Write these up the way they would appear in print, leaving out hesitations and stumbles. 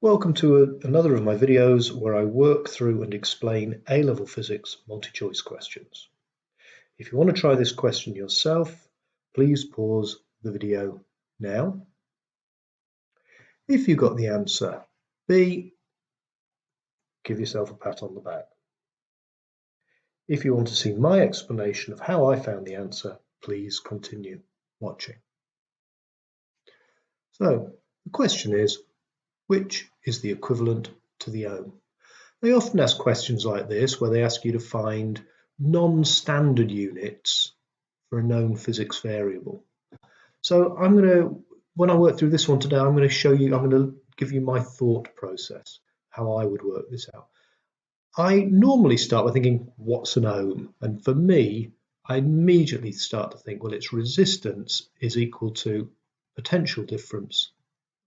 Welcome to another of my videos where I work through and explain A-level physics multi-choice questions. If you want to try this question yourself, please pause the video now. If you got the answer B, give yourself a pat on the back. If you want to see my explanation of how I found the answer, please continue watching. So the question is, which is the equivalent to the ohm? They often ask questions like this where they ask you to find non-standard units for a known physics variable. So when I work through this one today, I'm going to give you my thought process, how I would work this out. I normally start by thinking, what's an ohm? And for me, I immediately start to think, well, its resistance is equal to potential difference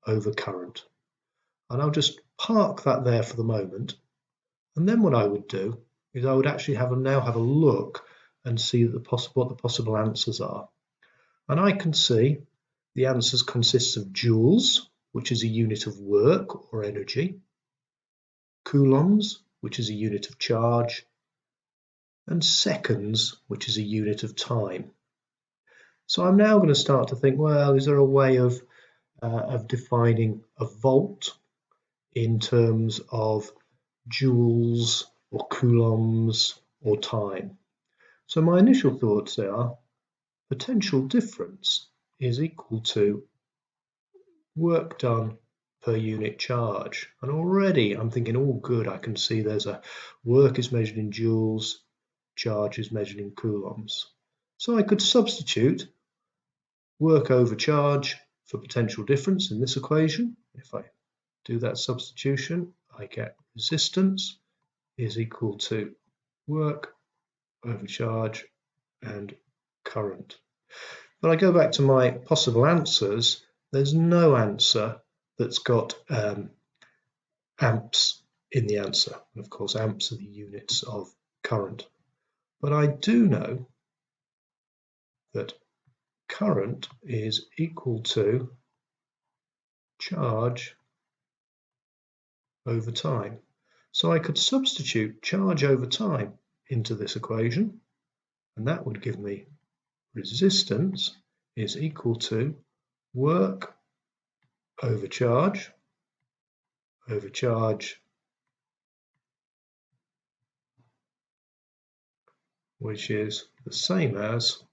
over current. And I'll just park that there for the moment. And then what I would do is I would actually now have a look and see what the possible answers are. And I can see the answers consists of joules, which is a unit of work or energy, coulombs, which is a unit of charge, and seconds, which is a unit of time. So I'm now going to start to think, well, is there a way of defining a volt in terms of joules or coulombs or time? So my initial thoughts are potential difference is equal to work done per unit charge. And already I'm thinking, oh good, I can see there's a work is measured in joules, charge is measured in coulombs. So I could substitute work over charge for potential difference in this equation. If I do that substitution, I get resistance is equal to work over charge and current. But I go back to my possible answers, there's no answer that's got amps in the answer. And of course, amps are the units of current. But I do know that current is equal to charge over time. So I could substitute charge over time into this equation, and that would give me resistance is equal to work over charge, which is the same as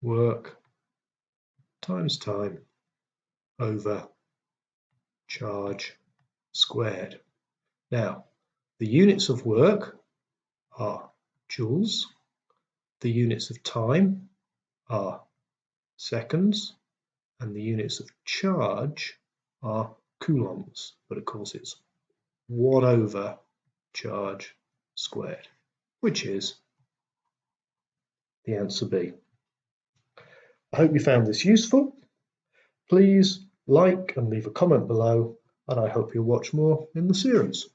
work times time over charge squared. Now, the units of work are joules, the units of time are seconds, and the units of charge are coulombs, but of course it's 1 over charge squared, which is the answer B. I hope you found this useful. Please like and leave a comment below, and I hope you'll watch more in the series.